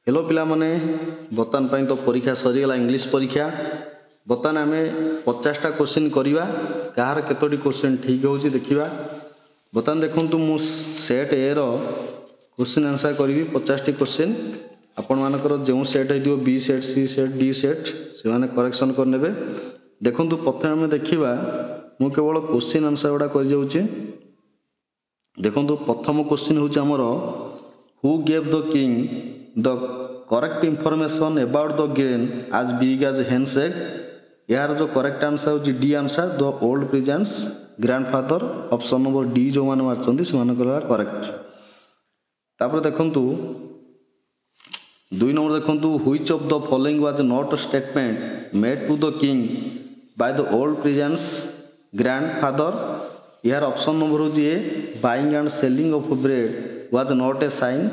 Hello पिला माने बर्तमान पाई तो परीक्षा सरीगला इंग्लिश परीक्षा बर्तमान आम 50टा क्वेश्चन करवा कहार केतोटी क्वेश्चन ठीक होची देखिबा। बर्तमान देखंतु मु सेट ए रो क्वेश्चन आंसर करी 50टी क्वेश्चन आपण मानकर जो सेट है B set C set D set से माने करेक्शन करनेबे। देखंतु प्रथम आम देखिबा मु केवल क्वेश्चन आंसर गुडा कर जाउची। देखंतु प्रथम क्वेश्चन होची हमर who gave the king the correct information about the grain आज बिग एज हैंडसेक। यार जो करेक्ट आंसर होची D answer the old presence grandfather. Option number D जो माने मारचंदी से माने करा करेक्ट। तापर देखंतु 2 नंबर देखंतु which of the following was not a statement made to the king by the old presence grandfather. यार ऑप्शन नंबर होची A buying and selling of bread was not a sign.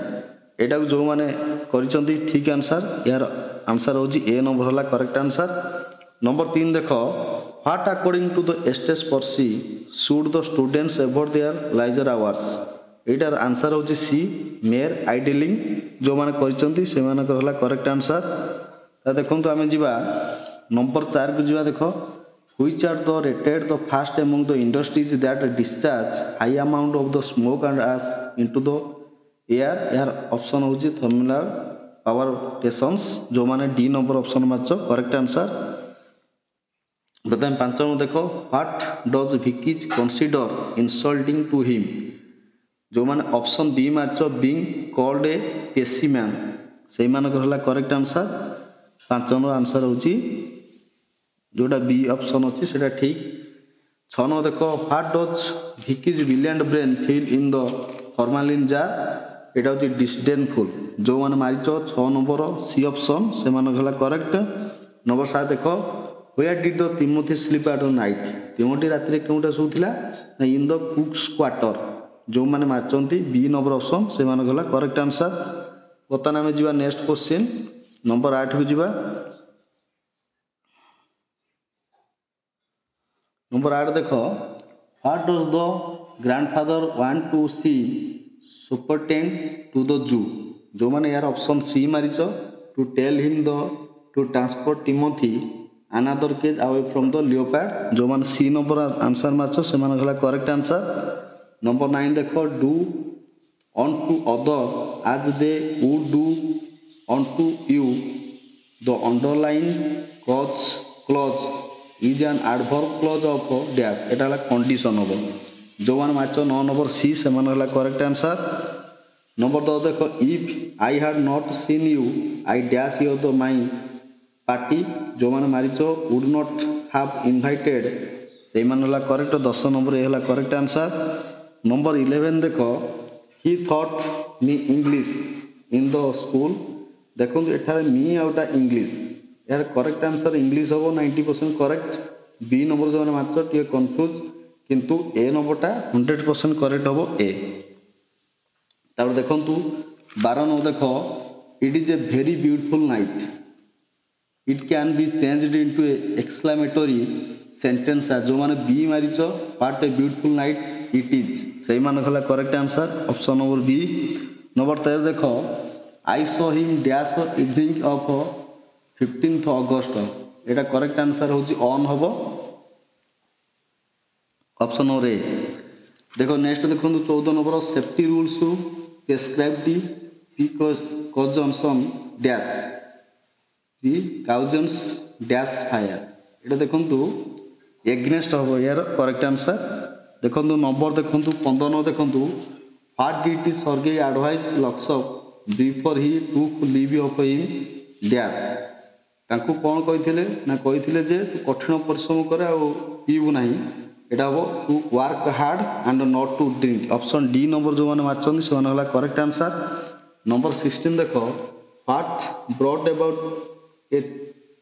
एटा जो माने करिसंती ठीक आंसर। यार answer होची A number हला करेक्ट आंसर। नंबर 3 देखो what according to the essayist Percy should the students avoid their leisure hours. एटार आंसर होची सी मेयर आइडलिंग जो माने करिसंती से माने हला करेक्ट आंसर। ता देखंतु आमे जिबा नंबर 4 को जिबा। देखो which are the rated the first among the industries that discharge high amount of the smoke and ash into the air। यार ऑप्शन होची थर्मल पावर स्टेशंस जो माने डी नंबर ऑप्शन मारचो करेक्ट आंसर। बताएं 5 number देखो what does Vicky's consider insulting to him जो माने option B मारचो बीइंग कॉल्ड ए पेसीमैन से मानक हला करेक्ट आंसर। 5 नंबर आंसर होची जोटा बी ऑप्शन अच्छी से ठीक। 6 नंबर देखो what does wikis brilliant brain feel in the formalin jar. एटा होची डिसडेनफुल जो माने मारिचो 6 नंबर सी ऑप्शन से मानक हला करेक्ट। नंबर 7 देखो where did the Timothy sleep at night. Timothy रात रे केउटा सोउथिला इन द कुक्स क्वार्टर जो माने मारचंती बी नंबर ऑप्शन से मानक हला करेक्ट आंसर। बर्तमान आमे जिबा नेक्स्ट क्वेश्चन नंबर 8 को जिबा। नंबर 8 देखो what does the grandfather want to see superintendent to the zoo जो माने यार ऑप्शन सी मारिचो to tell him the to transport Timothy another cage away from the leopard जो माने सी नंबर आंसर मारचो से माने हला करेक्ट आंसर। नंबर 9 देखो do unto other as they would do unto you the underline clause is an adverb clause of dash. एटा हला condition होबो जो मान माचो 9 नंबर सी से मान हला करेक्ट आंसर। नंबर 10 देखो if I had not seen you I dash you the my party जो मान Maricho would not have invited से मान हला करेक्ट। 10 नंबर ए हला करेक्ट आंसर। नंबर 11 देखो ही thought me English in the school. देखो एठारे मी आउटा इंग्लिश यार करेक्ट आंसर इंग्लिश होबो 90% करेक्ट। बी नंबर जो माने मारचो टिके कंफ्यूज किंतु ए नंबरटा 100% करेक्ट होबो ए। तापर देखंतु 12 नंबर देखो it is a very beautiful night it can be changed into a exclamatory sentence जो माने बी मारिचो what a beautiful night it is सही मान हला correct answer option number B. Number 13 देखो I saw him dash evening of 15 August एटा correct answer होची on होबो ऑप्शन नंबर ए। देखो नेक्स्ट देखो 14 number safety rules prescribe the precautions dash the causes dash fire एटा देखंतु against होबो यार correct answer. देखंतु नंबर देखंतु 15 नंबर देखंतु व्हाट डिड सर्गेई एडवाइज लक्ष्य before he took leave of him dash तांको कौन कहिथिले ना कहिथिले जे तू कठिन परिश्रम करे आ पीबू नाही एटा हो to work hard and not to drink option D number जो माने मारचंदी से माने हला करेक्ट आंसर। नंबर 16 देखो what brought about A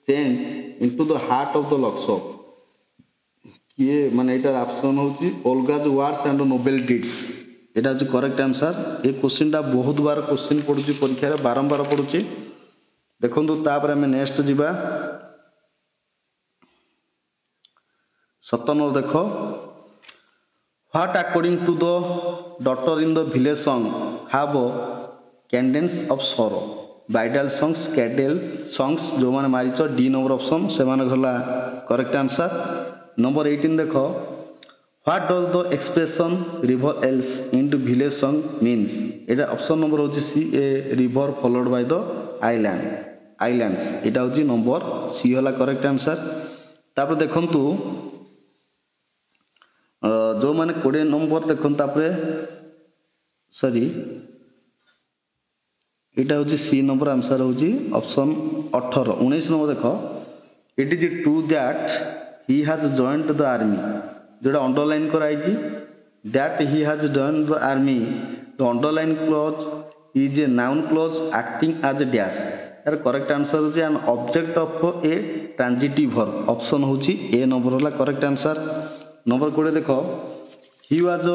change into the heart of the लक्ष्य किए माने एटा ऑप्शन होची ओल्गाज वर्ड्स एंड नोबेल डीड्स एटा होची करेक्ट आंसर। ए क्वेश्चन टा बहुत बार क्वेश्चन पडुची परीक्षा रे बारंबार पडुची। देखंतु तापर हमें नेक्स्ट जिबा 17 नंबर देखो what according to the daughter in the village song have cadence of sorrow bridal songs cattail songs जो मैंने मारिच डी नंबर ऑप्शन से गला करेक्ट आंसर। नंबर 18 देख what does the expression river else into village song means एटा option number होची C a river followed by the islands एटा होची number C होला करेक्ट आंसर। तापर देखंतु जो मैंने 20 नंबर देखो तापर सॉरी एटा होची सी नंबर आंसर होची ऑप्शन 18। 19 नंबर देखो it is true that he has joined the army जोड़ा अंडरलाइन कराई that he has joined the army the underline clause is a noun clause acting as a dash यार correct answer होची an object of a transitive verb option होची A number होला correct answer. Number 20 देखो he was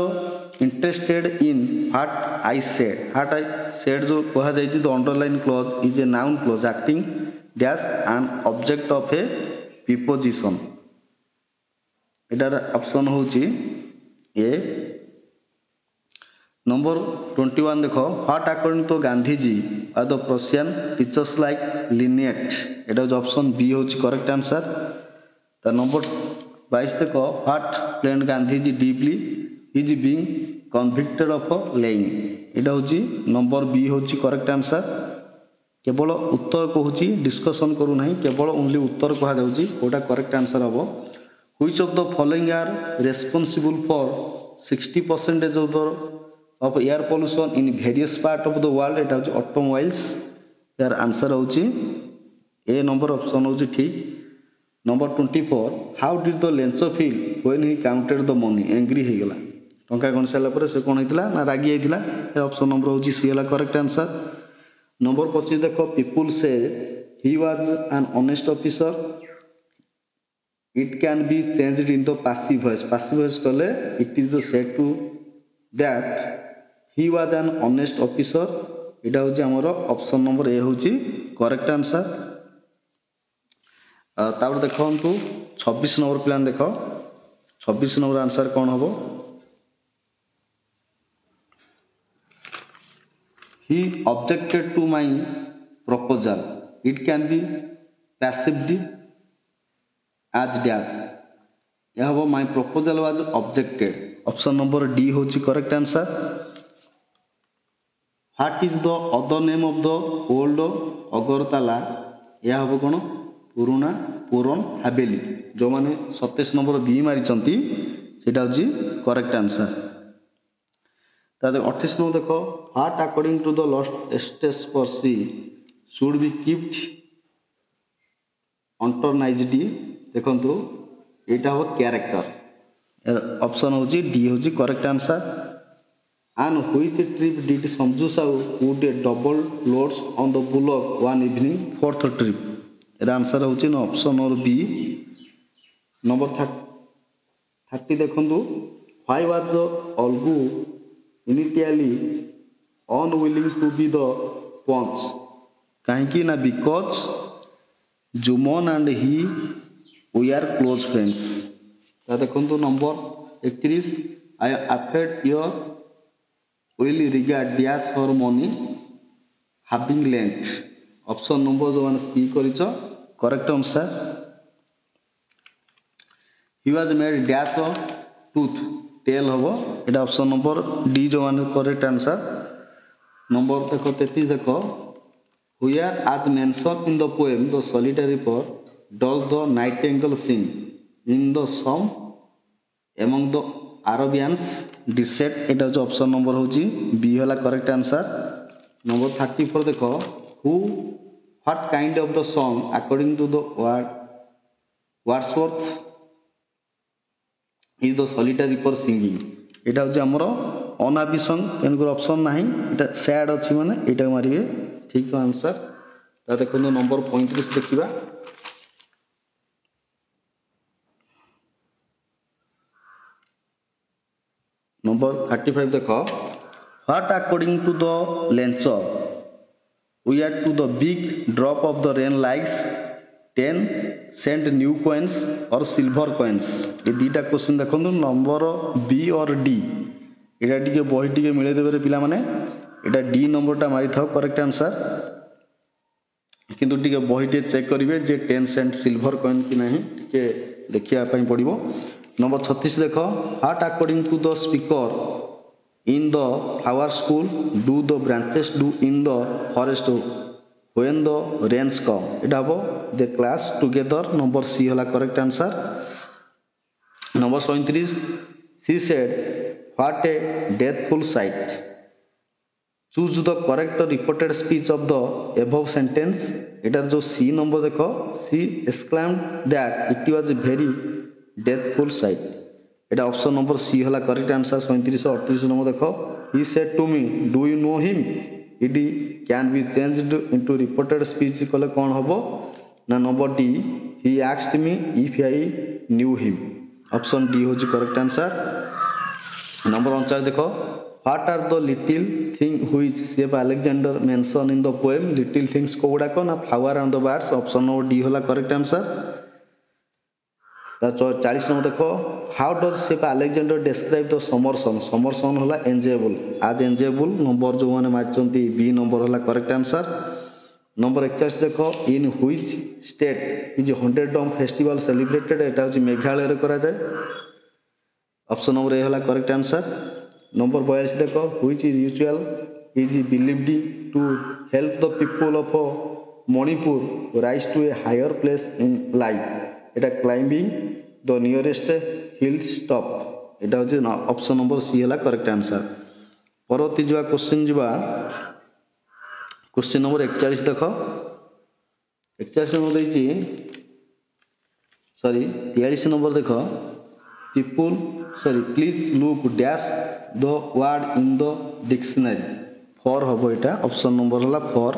interested in what I said जो कहा जाय the underline clause is a noun clause acting dash an object of a preposition एटार option होची A. Number 21 देखो what according to Gandhiji are the Persian teachers like lenient एटा option B होची correct answer. The number 22 देखो what plain Gandhiji deeply is being convicted of lying एटा होची number B होची correct answer. केवल उत्तर कहूची डिस्कशन करू नहीं केवल ओनली उत्तर कहा जाउची ओटा करेक्ट आंसर हबो। Which of the following are responsible for 60% of air pollution in various part of the world एटा होची ऑटोमोबाइल्स यार आंसर होची ए नंबर ऑप्शन होची ठीक। Number 24 how did the Lencho feel when he counted the money angry हो गला टंका गण सारा पर से कौन होता ना रागी होता ऑप्शन नंबर होची सी होला करेक्ट आंसर। नंबर 25 देखो people say he was an honest officer it can be changed in the passive voice कले it is the said to that he was an honest officer एटा होची हमर option number ए होची correct answer. तापर देखो 26 number plan देख 26 number answer कौन हम he objected to my proposal it can be passived as dash यह हम my proposal was objected option number D होची correct answer. What is the other name of the old Agartala यह हम कौन पुराना पूरन हावेली जो मैंने 27 नंबर बी मारी सेटा हूँ करेक्ट आंसर। तादे 28 नंबर देखो what according to the lost essayist Percy should be kept untarnished देखो यहाँ हम कैरेक्टर ऑप्शन हूँ डी हूँ correct answer. And which trip did Samjhu Sahu put a double loads on the bullock one evening fourth trip एरा answer होची ना option और B. Number 30 देखो why was Algu initially unwilling to be the panch कहीं ना because Jumman and he we are close friends देखो number 31 I afford your will regard dash for money having length option number जो मैंने C कर correct answer. He was made dash tooth tell हम ये option number D जो मैंने correct answer. Number देखो 33 देखो where as mention in the poem the solitary per does the nightingale sing in the some among the Arabians desert एटा जो option number होची B होला करेक्ट आंसर। नंबर 34 देखो who what kind of the song according to the Wordsworth is the solitary per singing एटा होची हमर अनाबी song तेनकर option नाही एटा sad अछि माने एटा मारिबे ठीक आंसर। ता देखो नंबर 35 देखिबा नंबर 35 देखो what according to the lancer we are to the big drop of the rain likes 10 cent new coins or silver coins ये दीटा क्वेश्चन देखो नंबर बी और डी यहाँ टी बही टी मिले देवे पिला माने एटा डी नंबर टा मारी था करेक्ट आंसर। किंतु टिके बही टे चेक करेंगे जे 10 सेंट सिल्वर कॉइन कि नहीं टिके देखा पड़ो। नंबर 36 देख heart according to the speaker in the flower school do the branches do in the forest when the rains come इटा हम the class together number C है correct answer. Number 37 she said what a deathful sight choose the correct reported speech of the above sentence इटार जो C number देख she exclaimed that it was a very deathful sight एटा option number C है correct answer. 37 और 38 number देख he said to me do you know him it can be changed into reported speech कले कौन हम ना number D he asked me if I knew him option D होची correct answer. Number 39 देख what are the little thing which safe Alexander mention in the poem little things को गुड़ाक ना flower and the birds option number D होला correct answer. 40 number देख how does safe Alexander describe the summer sun होला enjoyable आज enjoyable number जो मैंने मार्चंती बी नंबर होला करेक्ट आंसर। नंबर 41 देख इन व्हिच स्टेट इज 100 डम फेस्टिवल सेलिब्रेटेड एटा होची मेघालय रे करा जाए ऑप्शन नंबर ए होला करेक्ट आंसर। नंबर 42 देख which is usual is believed to help the people of Manipur rise to a higher place in life एटा climbing the nearest hill top एटा होची ऑप्शन नंबर सी होला करेक्ट आंसर। परवर्ती जा question जीवा question number 41 देख 41 number देछि सॉरी 43 नंबर देख people sorry please look dash the word in the dictionary for हम यहाँ ऑप्शन नंबर है फॉर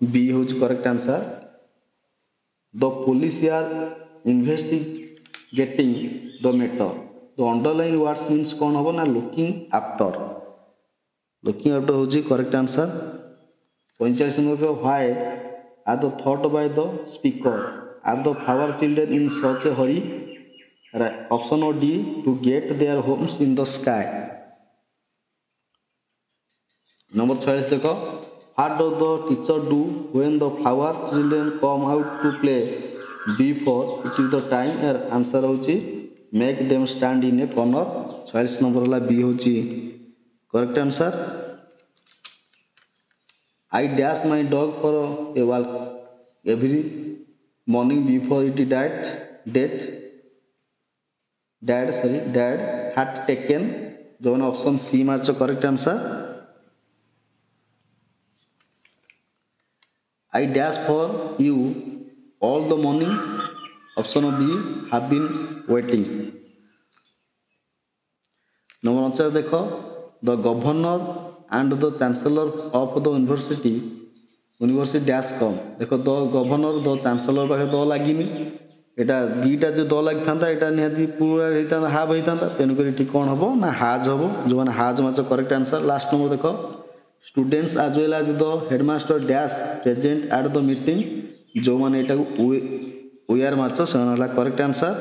बी हूँ correct answer. The police are investigating the matter the underline words means कौन हम ना लुकिंग आफ्टर हूँ correct answer. 45 number why are the thought by the speaker are the flower children in such a hurry option और D to get their homes in the sky. Number 46 देख what does the teacher do when the flower children come out to play B for it is the time यार answer होची make them stand in a corner 46 number वाला B होची correct answer. I dash my dog for a walk every morning before it dad had taken जो option C march correct answer. I dash for you all the morning option B have been waiting. Number 49 देख the governor and the chancellor of the university dash come देख the governor the chancellor पाखे the लगिनी एटा दीटा जो the लगी था यहाँ निहाती पूरा होता हाफ होता तेणुक कौन हम ना हाज हम जो मैंने हाज मार्च करेक्ट आंसर। लास्ट नंबर देख स्टूडेंट्स आज वेल आज the headmaster dash present at the meeting जो मैंने यहाँ वीआर मार्च से करेक्ट आंसर।